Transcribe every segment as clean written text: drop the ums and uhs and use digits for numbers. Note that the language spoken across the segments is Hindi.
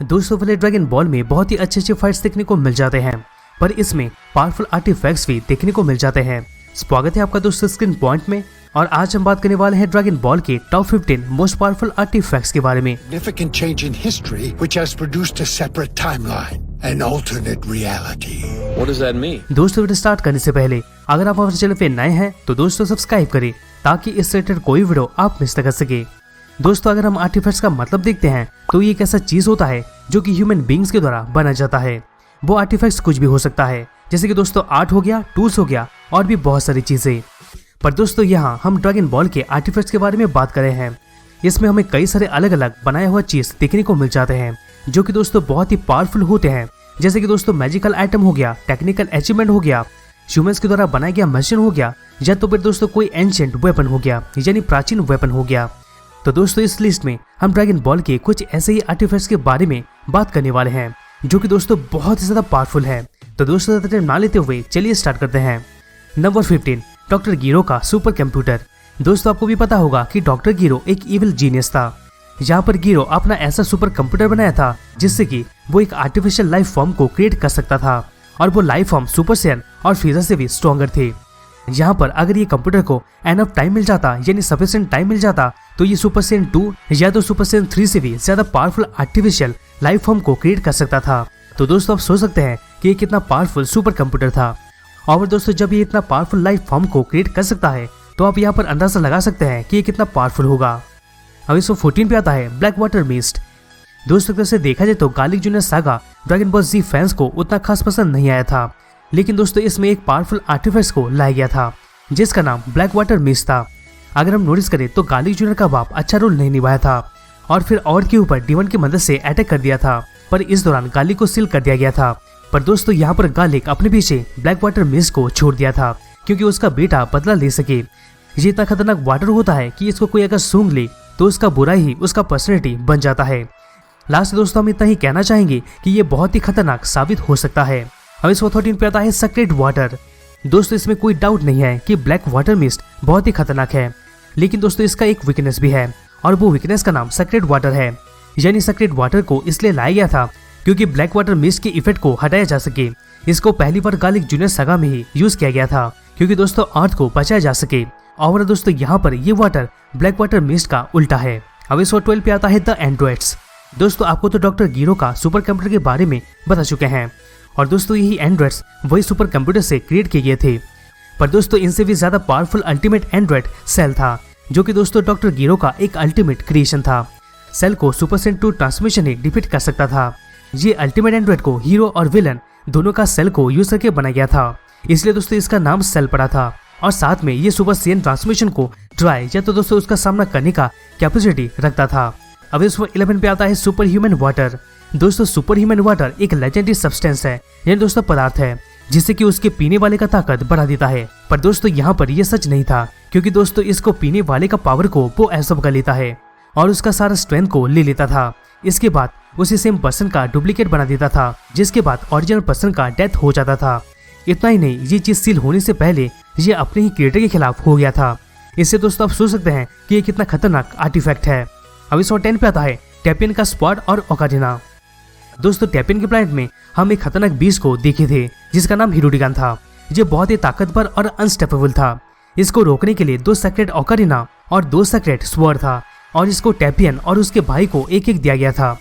दोस्तों पहले ड्रैगन बॉल में बहुत ही अच्छे अच्छे फाइट्स देखने को मिल जाते हैं, पर इसमें पावरफुल आर्टिफैक्ट्स भी देखने को मिल जाते हैं। स्वागत है आपका दोस्तों स्क्रीन पॉइंट में, और आज हम बात करने वाले हैं ड्रैगन बॉल के टॉप 15 मोस्ट पावरफुल आर्टिफैक्ट्स के बारे में। Significant change in history which has produced a separate timeline, an alternate reality. What does that mean? दोस्तों वीडियो स्टार्ट करने से पहले अगर आप हमारे चैनल पे नए हैं तो दोस्तों सब्सक्राइब करें ताकि इस रिलेटेड कोई वीडियो आप मिस न कर सके। दोस्तों अगर हम आर्टिफैक्ट्स का मतलब देखते हैं तो ये एक ऐसा चीज होता है जो कि ह्यूमन बींग्स के द्वारा बना जाता है। वो आर्टिफैक्ट्स कुछ भी हो सकता है, जैसे कि दोस्तों आर्ट हो गया, टूल्स हो गया और भी बहुत सारी चीजें। पर दोस्तों यहाँ हम ड्रैगन बॉल के आर्टिफैक्ट्स के बारे में बात कर रहे हैं। इसमें हमें कई सारे अलग अलग बनाया हुआ चीज देखने को मिल जाते हैं जो कि दोस्तों बहुत ही पावरफुल होते हैं, जैसे कि दोस्तों मैजिकल आइटम हो गया, टेक्निकल अचीवमेंट हो गया, ह्यूमंस के द्वारा बनाया गया मशीन हो गया, या तो फिर दोस्तों कोई एंशिएंट वेपन हो गया, यानी प्राचीन वेपन हो गया। तो दोस्तों इस लिस्ट में हम ड्रैगन बॉल के कुछ ऐसे ही आर्टिफैक्ट्स के बारे में बात करने वाले हैं जो कि दोस्तों बहुत ही ज्यादा पावरफुल है। तो दोस्तों ज्यादा टाइम ना लेते हुए चलिए स्टार्ट करते हैं। नंबर 15, डॉक्टर गिरो का सुपर कंप्यूटर। दोस्तों आपको भी पता होगा कि डॉक्टर गिरो एक इविल जीनियस था। यहाँ पर गिरो अपना ऐसा सुपर कंप्यूटर बनाया था जिससे कि वो एक आर्टिफिशियल लाइफ फॉर्म को क्रिएट कर सकता था, और वो लाइफ फॉर्म सुपर सैयन और फ्रीजा से भी स्ट्रॉन्गर थे। यहाँ पर अगर ये कंप्यूटर को एनफ टाइम मिल जाता, यानी सफिशिएंट टाइम मिल जाता, तो ये सुपर सैयन 2 या तो सुपर सैयन 3 से भी ज्यादा पावरफुल आर्टिफिशियल लाइफ फॉर्म को क्रिएट कर सकता था। तो दोस्तों आप सोच सकते हैं कि ये कितना पावरफुल सुपर कंप्यूटर था। और दोस्तों जब ये इतना पावरफुल लाइफ फॉर्म को क्रिएट कर सकता है तो आप यहाँ पर अंदाजा लगा सकते हैं कि ये कितना पावरफुल होगा। अब इसको 14 पे आता है ब्लैक वाटर मिस्ट। दोस्तों वैसे देखा जाए तो Garlic Junior Saga Dragon Ball Z fans को उतना खास पसंद नहीं आया था, लेकिन दोस्तों इसमें एक पावरफुल आर्टिफैक्ट को लाया गया था जिसका नाम ब्लैक वाटर मिस्ट था। अगर हम नोटिस करें तो गार्लिक जूनियर का बाप अच्छा रोल नहीं निभाया था और फिर और के ऊपर डीमन की मदद से अटैक कर दिया था, पर इस दौरान गार्लिक को सील कर दिया गया था। पर दोस्तों यहाँ पर गार्लिक अपने पीछे ब्लैक वाटर मिस्ट को छोड़ दिया था क्योंकि उसका बेटा बदला ले सके। ये इतना खतरनाक वाटर होता है कि इसको कोई अगर सूंघ ले तो उसका बुरा ही उसका पर्सनैलिटी बन जाता है। लास्ट दोस्तों हम इतना ही कहना चाहेंगे कि ये बहुत ही खतरनाक साबित हो सकता है। अब इस 13 पे आता है सेक्रेट वाटर। दोस्तों इसमें कोई डाउट नहीं है कि ब्लैक वाटर मिस्ट बहुत ही खतरनाक है, लेकिन दोस्तों इसका एक वीकनेस भी है और वो वीकनेस का नाम सेक्रेट वाटर है। यानी सेक्रेट वाटर को इसलिए लाया गया था क्योंकि ब्लैक वाटर मिस्ट के इफेक्ट को हटाया जा सके। इसको पहली बार गार्लिक जूनियर सागा में ही यूज किया गया था क्योंकि दोस्तों अर्थ को बचाया जा सके। और दोस्तों यहाँ पर ये वाटर ब्लैक वाटर मिस्ट का उल्टा है। अब इस 12 पे आता है द एंड्रॉइड्स। दोस्तों आपको तो डॉक्टर गिरो का सुपर कंप्यूटर के बारे में बता चुके हैं, और दोस्तों यही एंड्रॉइड्स वही सुपर कंप्यूटर से क्रिएट किए गए थे। पर दोस्तों इनसे भी ज्यादा पावरफुल अल्टीमेट एंड्रॉइड सेल था, जो कि दोस्तों डॉक्टर गिरो का एक अल्टीमेट क्रिएशन था। सेल को सुपर सैयन 2 ट्रांसमिशन ही डिफीट कर सकता था। ये अल्टीमेट एंड्रॉइड को हीरो और विलन दोनों का सेल को यूज करके बनाया गया था, इसलिए दोस्तों इसका नाम सेल पड़ा था। और साथ में ये सुपर सैयन ट्रांसमिशन को ट्राई या तो दोस्तों उसका सामना करने का कैपेसिटी रखता था। अब इस 11 पे आता है सुपर ह्यूमन वाटर। दोस्तों सुपर ह्यूमन वाटर एक लेजेंडरी सब्सटेंस है, यानी दोस्तों पदार्थ है जिससे कि उसके पीने वाले का ताकत बढ़ा देता है। पर दोस्तों यहाँ पर यह सच नहीं था, क्योंकि दोस्तों इसको पीने वाले का पावर को वो एब्सॉर्ब कर लेता है और उसका सारा स्ट्रेंथ को ले लेता था। इसके बाद उसे सेम पर्सन का डुप्लीकेट बना देता था, जिसके बाद ओरिजिनल पर्सन का डेथ हो जाता था। इतना ही नहीं, ये चीज सील होने से पहले ये अपने ही क्रिएटर के खिलाफ हो गया था। इससे दोस्तों आप सोच सकते हैं कि ये कितना खतरनाक आर्टिफैक्ट है। अब इस 10 पे आता है टैपियन का स्क्वाड और ओकारिना। दोस्तों टैपियन के प्लैनेट में हम एक खतरनाक बीस्ट को देखे थे जिसका नाम हिरोडिगन था। ये बहुत ही ताकतवर और अनस्टॉपेबल था। इसको रोकने के लिए 2 सेक्रेट ओकारिना और 2 सेक्रेट स्वॉर्ड था, और इसको टैपियन और उसके भाई को एक एक दिया गया था।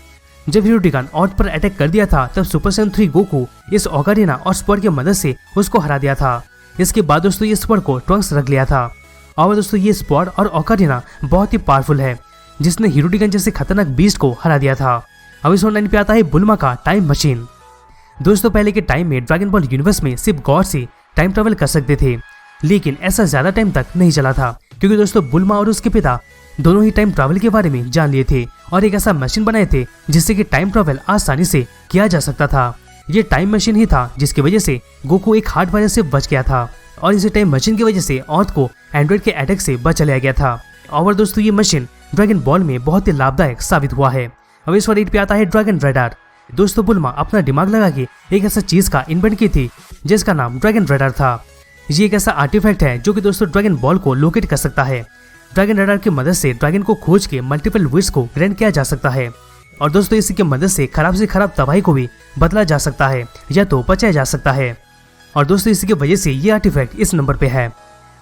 जब हिरोडिगन अर्थ पर अटैक कर दिया था तब सुपर सैयन 3 गोकू इस ओकारिना और स्वॉर्ड की मदद से उसको हरा दिया था। इसके बाद दोस्तों ये स्वॉर्ड को ट्रंक्स रख लिया था। और दोस्तों ये स्वॉर्ड और ओकारिना बहुत ही पावरफुल है, जिसने हिरोडिगन जैसे खतरनाक बीस्ट को हरा दिया था। अब इस 9 पे आता है बुल्मा का टाइम मशीन। दोस्तों पहले के टाइम में ड्रैगन बॉल यूनिवर्स में सिर्फ गॉड से टाइम ट्रेवल कर सकते थे, लेकिन ऐसा ज्यादा टाइम तक नहीं चला था क्योंकि दोस्तों बुल्मा और उसके पिता दोनों ही टाइम ट्रैवल के बारे में जान लिए थे और एक ऐसा मशीन बनाए थे जिससे कि टाइम ट्रैवल आसानी से किया जा सकता था। ये टाइम मशीन ही था जिसकी वजह से गोकू एक हार्ट वायरस से बच गया था, और इसी टाइम मशीन की वजह से अर्थ को एंड्रॉइड के अटैक से बचा लिया गया था। और दोस्तों ये मशीन ड्रैगन बॉल में बहुत ही लाभदायक साबित हुआ है। अब इस 8 पे आता है ड्रैगन रडार। दोस्तों बुल्मा अपना दिमाग लगा के एक ऐसा चीज का इन्वेंट की थी जिसका नाम ड्रैगन रडार था। ये एक ऐसा आर्टिफैक्ट है जो कि दोस्तों ड्रैगन बॉल को लोकेट कर सकता है। ड्रैगन रडार की मदद से ड्रैगन को खोज के मल्टीपल विश को ग्रैंड किया जा सकता है। और दोस्तों इसी की मदद से खराब दवाई को भी बदला जा सकता है या तो बचाया जा सकता है। और दोस्तों इसी की वजह से ये आर्टिफैक्ट इस नंबर पे है।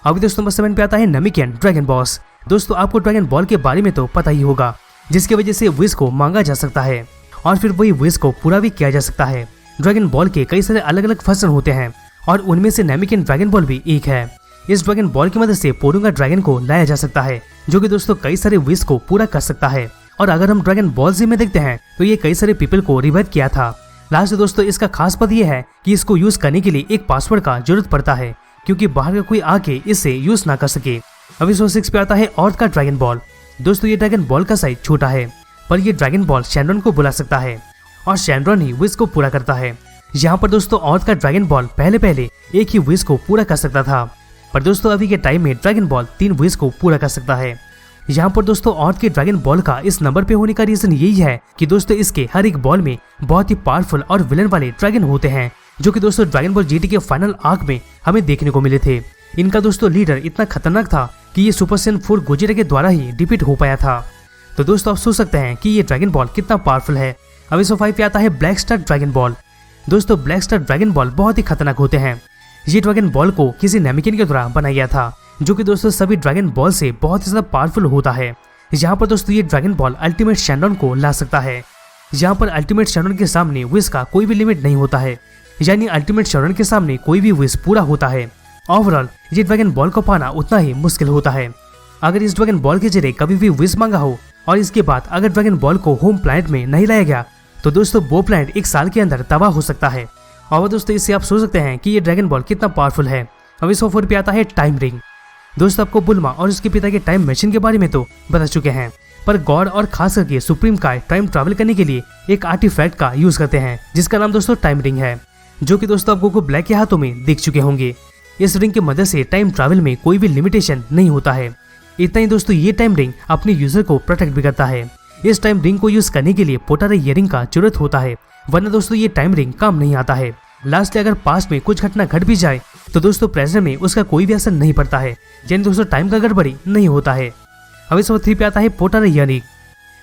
अभी दोस्तों नंबर 7 पे आता है नमिकियन ड्रैगन बॉस। दोस्तों आपको ड्रैगन बॉल के बारे में तो पता ही होगा, जिसकी वजह से विश को मांगा जा सकता है और फिर वही विश को पूरा भी किया जा सकता है। ड्रैगन बॉल के कई सारे अलग अलग वर्जन होते हैं और उनमें से नमिकियन ड्रैगन बॉल भी एक है। इस ड्रैगन बॉल की मदद से पोरुंगा ड्रैगन को लाया जा सकता है, जो कि दोस्तों कई सारे विश को पूरा कर सकता है। और अगर हम ड्रैगन बॉल जी में देखते हैं तो ये कई सारे पीपल को रिवाइव किया था। लास्ट दोस्तों इसका खास बात यह है कि इसको यूज करने के लिए एक पासवर्ड का जरूरत पड़ता है, क्योंकि बाहर का कोई आके इससे यूज ना कर सके। अभी 6 पे आता है अर्थ का ड्रैगन बॉल। दोस्तों ये ड्रैगन बॉल का साइज छोटा है, पर ये ड्रैगन बॉल शैनरॉन को बुला सकता है और शैनरॉन ही विश को पूरा करता है। यहाँ पर दोस्तों अर्थ का ड्रैगन बॉल पहले एक ही विश को पूरा कर सकता था, पर दोस्तों अभी के टाइम में ड्रैगन बॉल 3 विश को पूरा कर सकता है। यहाँ पर दोस्तों अर्थ के ड्रैगन बॉल का इस नंबर पे होने का रीजन यही है कि दोस्तों इसके हर एक बॉल में बहुत ही पावरफुल और विलन वाले ड्रैगन होते हैं, जो कि दोस्तों ड्रैगन बॉल जीटी के फाइनल आर्क में हमें देखने को मिले थे। इनका दोस्तों लीडर इतना खतरनाक था कि ये सुपर सैयन 4 गोजिरा के द्वारा ही डिफीट हो पाया था। तो दोस्तों आप सोच सकते हैं कि ये ड्रैगन बॉल कितना पावरफुल है। अब 5 पे आता है ब्लैक स्टार ड्रैगन बॉल। दोस्तों ब्लैक स्टार ड्रैगन बॉल बहुत ही खतरनाक होते हैं। ये ड्रैगन बॉल को किसी नमिकियन के द्वारा बनाया गया था, जो कि दोस्तों सभी ड्रैगन बॉल से बहुत ही ज्यादा पावरफुल होता है। यहाँ पर दोस्तों ये ड्रैगन बॉल अल्टीमेट शैनरॉन को ला सकता है। यहाँ पर अल्टीमेट शैनरॉन के सामने विश का कोई भी लिमिट नहीं होता है, यानी अल्टीमेट शैनरॉन के सामने कोई भी विश पूरा होता है। ओवरऑल ये ड्रैगन बॉल को पाना उतना ही मुश्किल होता है। अगर इस ड्रैगन बॉल के जरिए कभी भी विश मांगा हो और इसके बाद अगर ड्रैगन बॉल को होम प्लैनेट में नहीं लाया गया तो दोस्तों वो प्लैनेट 1 साल के अंदर तबाह हो सकता है। और दोस्तों इससे आप सोच सकते हैं कि ये ड्रैगन बॉल कितना पावरफुल है। अब 4 पे आता है टाइम रिंग। दोस्तों आपको बुल्मा और उसके पिता के टाइम मशीन के बारे में तो बता चुके हैं, पर गॉड और खास करके सुप्रीम काय टाइम ट्रैवल करने के लिए एक आर्टिफैक्ट का यूज करते हैं, जिसका नाम दोस्तों टाइम रिंग है, जो कि दोस्तों आप गोकू ब्लैक के हाथों में देख चुके होंगे। इस रिंग की मदद से टाइम ट्रैवल में कोई भी लिमिटेशन नहीं होता है। इतना ही दोस्तों ये टाइम रिंग अपने यूजर को प्रोटेक्ट भी करता है। इस टाइम रिंग को यूज करने के लिए पोटारे इयरिंग का जरूरत होता है, वरना दोस्तों ये टाइम रिंग काम नहीं आता है। लास्ट अगर पास्ट में कुछ घटना घट भी जाए तो दोस्तों प्रेजेंट में उसका कोई भी असर नहीं पड़ता है, यानी दोस्तों टाइम का गड़बड़ी नहीं होता है। अब 3 पे आता है पोटारे इयरिंग।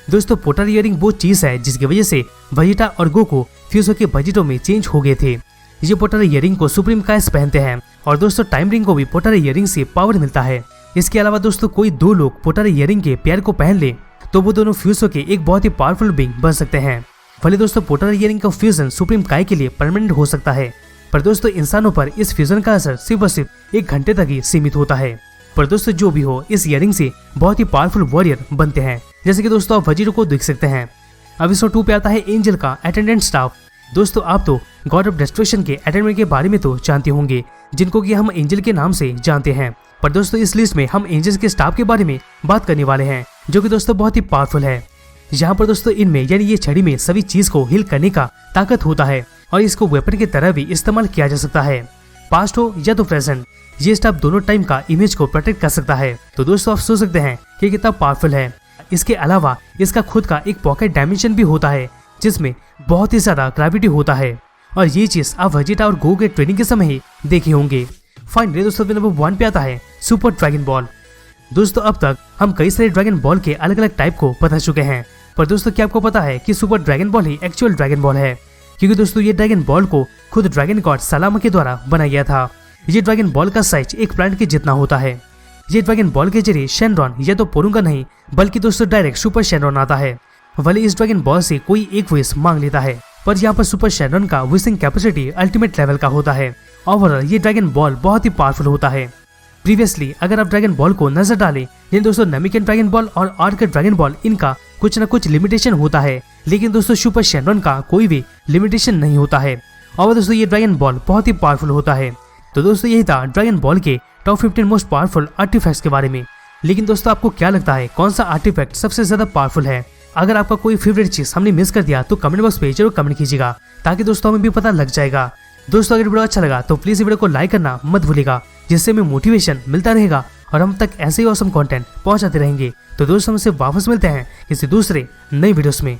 दोस्तों पोटारे इयरिंग वो चीज है जिसकी वजह से वेजिटा और गोकू फ्यूज होकर वेजिटो में चेंज हो गए थे। ये पोटारे इयरिंग को सुप्रीम कायस पहनते हैं और दोस्तों टाइम रिंग को भी पोटारे इयरिंग से पावर मिलता है। इसके अलावा दोस्तों कोई 2 लोग पोटारे इयरिंग के पेयर को पहन ले तो वो दोनों फ्यूज होकर एक बहुत ही पावरफुल बीइंग बन सकते हैं। भले दोस्तों पोटारे इयरिंग का फ्यूजन सुप्रीम काय के लिए परमानेंट हो सकता है, पर दोस्तों इंसानों पर इस फ्यूजन का असर सिर्फ और सिर्फ 1 घंटे तक ही सीमित होता है। पर दोस्तों जो भी हो, इस इयरिंग से बहुत ही पावरफुल वॉरियर बनते हैं, जैसे कि दोस्तों आप वेजिटो को देख सकते हैं। अब 2 पे आता है एंजल का अटेंडेंट स्टाफ। दोस्तों आप तो गॉड ऑफ डिस्ट्रक्शन के अटेंडेंट के बारे में तो जानते होंगे, जिनको कि हम एंजल के नाम से जानते हैं, पर दोस्तों इस लिस्ट में हम एंजल्स के स्टाफ के बारे में बात करने वाले हैं, जो कि दोस्तों बहुत ही पावरफुल है। यहाँ पर दोस्तों इनमें यानी ये छड़ी में सभी चीज को हिल करने का ताकत होता है और इसको वेपन की तरह भी इस्तेमाल किया जा सकता है, पास्ट हो या तो प्रेजेंट। ये स्टाफ दोनों टाइम का इमेज को प्रोटेक्ट कर सकता है। तो दोस्तों आप सोच सकते हैं कि कितना पावरफुल है। इसके अलावा इसका खुद का एक पॉकेट डायमेंशन भी होता है, जिसमें बहुत ही ज्यादा ग्रेविटी होता है, और ये चीज आप वेजिटा और गो के ट्रेनिंग के समय ही देखे होंगे। फाइनली दोस्तों नंबर 1 पे आता है सुपर ड्रैगन बॉल। दोस्तों अब तक हम कई सारे ड्रैगन बॉल के अलग अलग टाइप को बता चुके हैं, पर दोस्तों क्या आपको पता है कि सुपर ड्रैगन बॉल ही एक्चुअल ड्रैगन बॉल है, क्योंकि दोस्तों ये ड्रैगन बॉल को खुद ड्रैगन गॉड सलामा के द्वारा बनाया गया था। ये ड्रैगन बॉल का साइज एक प्लांट के जितना होता है। ये ड्रैगन बॉल के जरिए शैनरॉन या तो पोरुंगा नहीं बल्कि दोस्तों डायरेक्ट सुपर शैनरॉन आता है। भले इस ड्रैगन बॉल से कोई एक विश मांग लेता है, पर यहाँ पर सुपर शैनरॉन का विशिंग कैपेसिटी अल्टीमेट लेवल का होता है। ओवरऑल ये ड्रैगन बॉल बहुत ही पावरफुल होता है। प्रीवियसली अगर आप ड्रैगन बॉल को नजर डालें, जिन दोस्तों नमिकियन ड्रैगन बॉल और आर्ट का ड्रैगन बॉल इनका कुछ न कुछ लिमिटेशन होता है, लेकिन दोस्तों सुपर शैनरॉन का कोई भी लिमिटेशन नहीं होता है। और दोस्तों ये ड्रैगन बॉल बहुत ही पावरफुल होता है। तो दोस्तों यही था ड्रैगन बॉल के टॉप 15 मोस्ट पावरफुल आर्टिफैक्ट्स के बारे में। लेकिन दोस्तों आपको क्या लगता है कौन सा आर्टिफैक्ट सबसे ज्यादा पावरफुल है? अगर आपका कोई फेवरेट चीज हमने मिस कर दिया तो कमेंट बॉक्स पे जरूर कमेंट कीजिएगा, ताकि दोस्तों हमें भी पता लग जाएगा। दोस्तों अगर वीडियो अच्छा लगा तो प्लीज वीडियो को लाइक करना मत भूलिएगा, जिससे हमें मोटिवेशन मिलता रहेगा और हम तक ऐसे ही ऑसम कंटेंट पहुंचाते रहेंगे। तो दोस्तों हमसे वापस मिलते हैं किसी दूसरे नई वीडियोस में।